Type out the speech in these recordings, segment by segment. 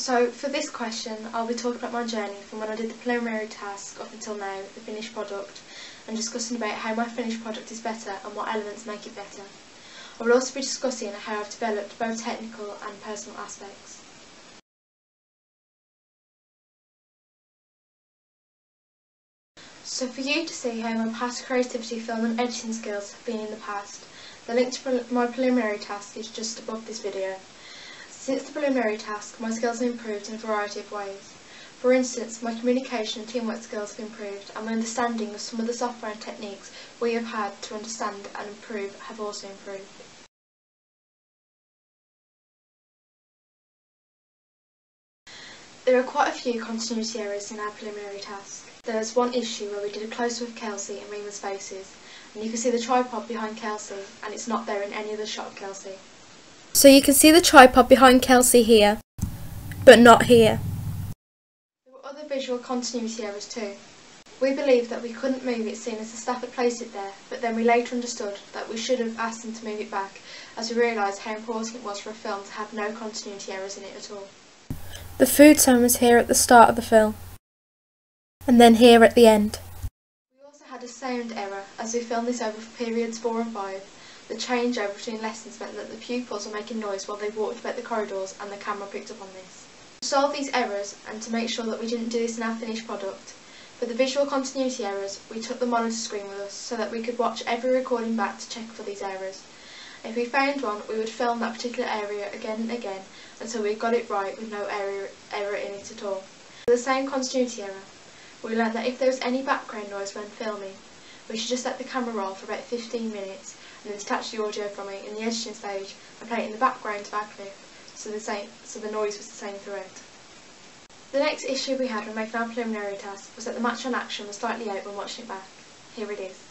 So for this question, I'll be talking about my journey from when I did the preliminary task up until now, the finished product, and discussing about how my finished product is better and what elements make it better. I will also be discussing how I've developed both technical and personal aspects. So for you to see how my past creativity, film and editing skills have been in the past, the link to my preliminary task is just above this video. Since the preliminary task, my skills have improved in a variety of ways. For instance, my communication and teamwork skills have improved, and my understanding of some of the software and techniques we have had to understand and improve have also improved. There are quite a few continuity errors in our preliminary task. There's one issue where we did a close-up of Kelsey and Rima's faces, and you can see the tripod behind Kelsey, and it's not there in any other shot of Kelsey. So you can see the tripod behind Kelsey here, but not here. There were other visual continuity errors too. We believed that we couldn't move it seeing as the staff had placed it there, but then we later understood that we should have asked them to move it back, as we realised how important it was for a film to have no continuity errors in it at all. The food sign was here at the start of the film, and then here at the end. We also had a sound error, as we filmed this over for periods 4 and 5. The changeover between lessons meant that the pupils were making noise while they walked about the corridors, and the camera picked up on this. To solve these errors, and to make sure that we didn't do this in our finished product, for the visual continuity errors, we took the monitor screen with us so that we could watch every recording back to check for these errors. If we found one, we would film that particular area again and again until we got it right with no error in it at all. For the same continuity error, we learned that if there was any background noise when filming, we should just let the camera roll for about 15 minutes and then detach the audio from it in the editing stage and play it in the background of our clip so the noise was the same throughout. The next issue we had when making our preliminary task was that the match on action was slightly out when watching it back. Here it is.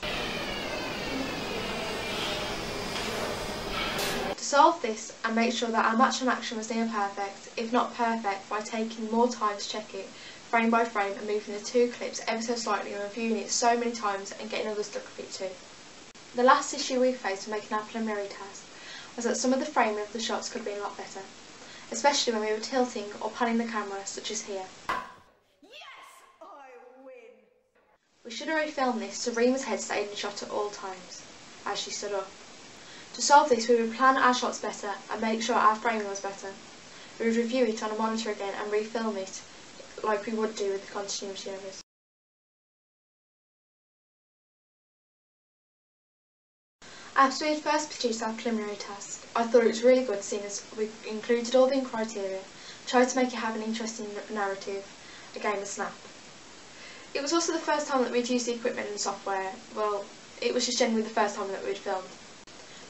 To solve this and make sure that our match on action was near perfect, if not perfect, by taking more time to check it, frame by frame, and moving the two clips ever so slightly and reviewing it so many times and getting others to look at it too. The last issue we faced when making our preliminary task was that some of the framing of the shots could have been a lot better, especially when we were tilting or panning the camera, such as here. Yes, I win! We should have refilmed this so Rima's head stayed in the shot at all times, as she stood up. To solve this, we would plan our shots better and make sure our framing was better. We would review it on a monitor again and refilm it like we would do with the continuity errors. After we had first produced our preliminary task, I thought it was really good seeing as we included all the criteria, tried to make it have an interesting narrative, a game of Snap. It was also the first time that we'd used the equipment and software. Well, it was just generally the first time that we'd filmed.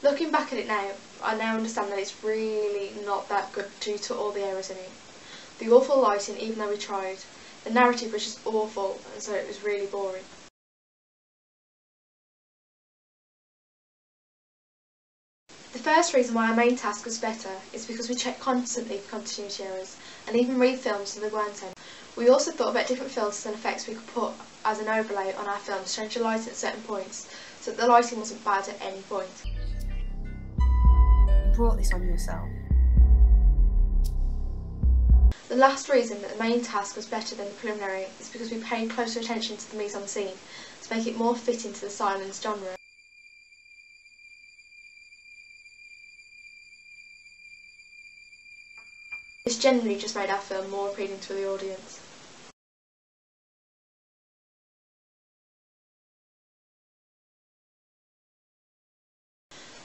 Looking back at it now, I now understand that it's really not that good due to all the errors in it. The awful lighting, even though we tried, the narrative was just awful, and so it was really boring. The first reason why our main task was better is because we checked constantly for continuity errors, and even refilmed so they weren't any. We also thought about different filters and effects we could put as an overlay on our film to change the lighting at certain points, so that the lighting wasn't bad at any point. You brought this on yourself. The last reason that the main task was better than the preliminary is because we paid closer attention to the mise-en-scene to make it more fitting to the silence genre. This generally just made our film more appealing to the audience.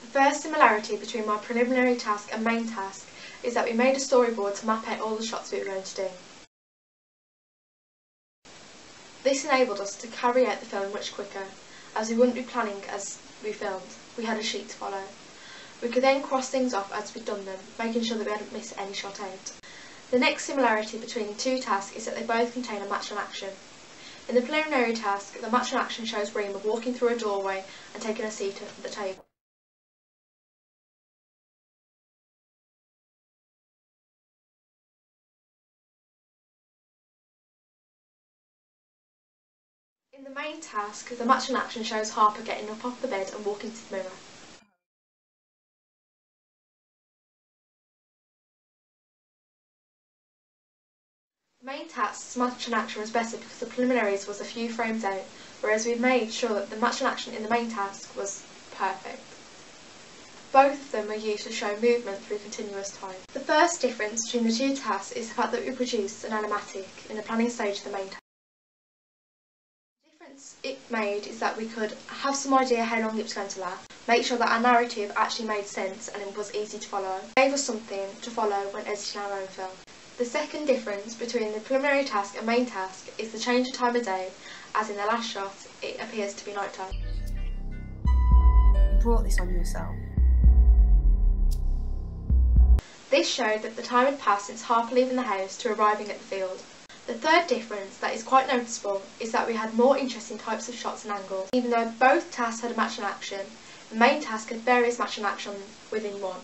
The first similarity between my preliminary task and main task is that we made a storyboard to map out all the shots we were going to do. This enabled us to carry out the film much quicker, as we wouldn't be planning as we filmed. We had a sheet to follow. We could then cross things off as we'd done them, making sure that we hadn't missed any shot out. The next similarity between the two tasks is that they both contain a match on action. In the preliminary task, the match on action shows Rima walking through a doorway and taking a seat at the table. In the main task, the match on action shows Harper getting up off the bed and walking to the mirror. The main task's match and action was better because the preliminaries was a few frames out, whereas we made sure that the match and action in the main task was perfect. Both of them were used to show movement through continuous time. The first difference between the two tasks is the fact that we produced an animatic in the planning stage of the main task. The difference it made is that we could have some idea how long it was going to last, make sure that our narrative actually made sense and it was easy to follow. It gave us something to follow when editing our own film. The second difference between the preliminary task and main task is the change of time of day, as in the last shot it appears to be night time. You brought this on yourself. This showed that the time had passed since Harper leaving the house to arriving at the field. The third difference that is quite noticeable is that we had more interesting types of shots and angles. Even though both tasks had a match and action, the main task had various match and action within one.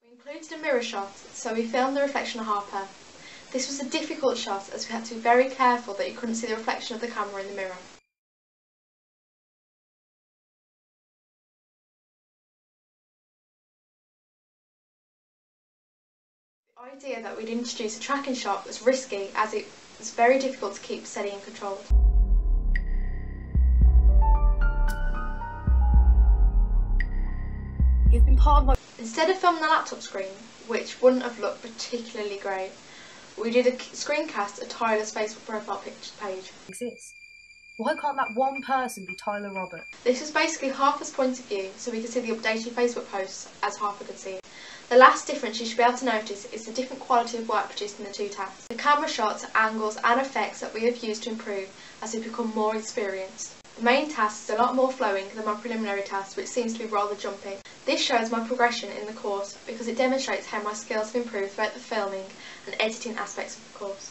We included a mirror shot, so we filmed the reflection of Harper. This was a difficult shot as we had to be very careful that you couldn't see the reflection of the camera in the mirror. The idea that we'd introduce a tracking shot was risky as it was very difficult to keep steady and controlled. You've been part of my... Instead of filming the laptop screen, which wouldn't have looked particularly great, we did a screencast of Tyler's Facebook profile page. exist. Why can't that one person be Tyler Robert? This was basically Harper's point of view, so we could see the updated Facebook posts as Harper could see it. The last difference you should be able to notice is the different quality of work produced in the two tasks. The camera shots, angles and effects that we have used to improve as we become more experienced. The main task is a lot more flowing than my preliminary task, which seems to be rather jumpy. This shows my progression in the course because it demonstrates how my skills have improved throughout the filming and editing aspects of the course.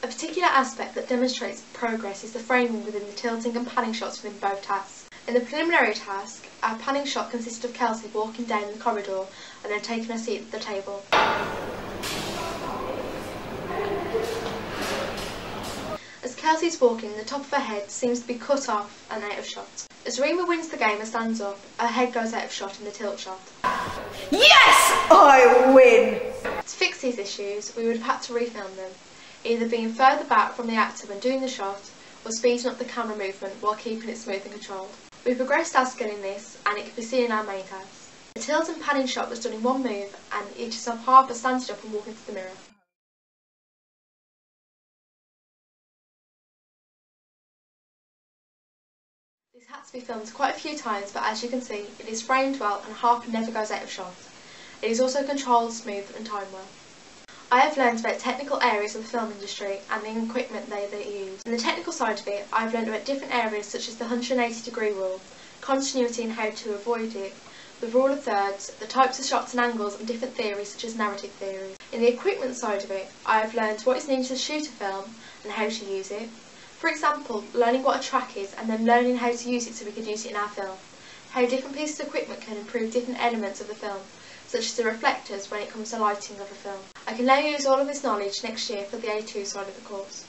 A particular aspect that demonstrates progress is the framing within the tilting and panning shots within both tasks. In the preliminary task, our panning shot consisted of Kelsey walking down the corridor and then taking a seat at the table. As Kelsey's walking, the top of her head seems to be cut off and out of shot. As Rima wins the game and stands up, her head goes out of shot in the tilt shot. Yes! I win! To fix these issues, we would have had to refilm them, either being further back from the actor when doing the shot, or speeding up the camera movement while keeping it smooth and controlled. We progressed our skill in this, and it can be seen in our main task. The tilt and panning shot was done in one move, and each is of Harper standing up and walking to the mirror. This had to be filmed quite a few times, but as you can see, it is framed well and Harper never goes out of shot. It is also controlled, smooth and timed well. I have learned about technical areas of the film industry and the equipment they use. In the technical side of it, I have learned about different areas such as the 180-degree rule, continuity and how to avoid it, the rule of thirds, the types of shots and angles and different theories such as narrative theories. In the equipment side of it, I have learned what is needed to shoot a film and how to use it. For example, learning what a track is and then learning how to use it so we could use it in our film. How different pieces of equipment can improve different elements of the film, such as the reflectors when it comes to lighting of a film. I can now use all of this knowledge next year for the A2 side of the course.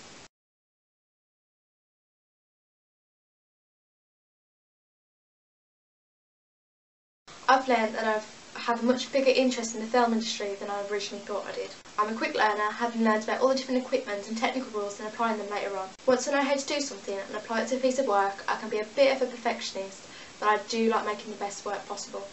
I've learned that I've had a much bigger interest in the film industry than I originally thought I did. I'm a quick learner, having learned about all the different equipment and technical rules and applying them later on. Once I know how to do something and apply it to a piece of work, I can be a bit of a perfectionist, but I do like making the best work possible.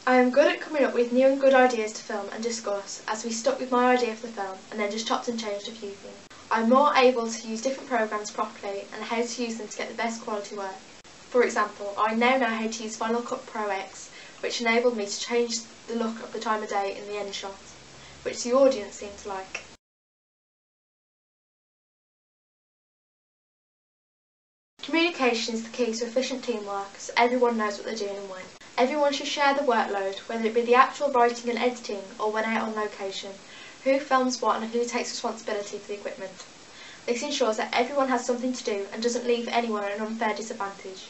I am good at coming up with new and good ideas to film and discuss, as we stuck with my idea for the film and then just chopped and changed a few things. I'm more able to use different programs properly and how to use them to get the best quality work. For example, I now know how to use Final Cut Pro X, which enabled me to change the look of the time of day in the end shot, which the audience seemed to like. Communication is the key to efficient teamwork, so everyone knows what they're doing and when. Everyone should share the workload, whether it be the actual writing and editing or when out on location, who films what and who takes responsibility for the equipment. This ensures that everyone has something to do and doesn't leave anyone at an unfair disadvantage.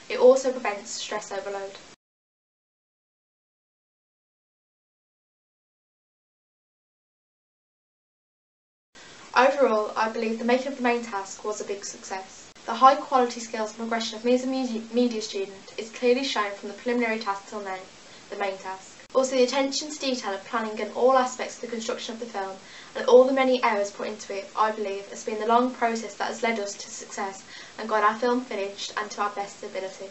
It also prevents stress overload. Overall, I believe the making of the main task was a big success. The high quality skills and progression of me as a media student is clearly shown from the preliminary task till now, the main task. Also, the attention to detail of planning in all aspects of the construction of the film and all the many hours put into it, I believe, has been the long process that has led us to success and got our film finished and to our best ability.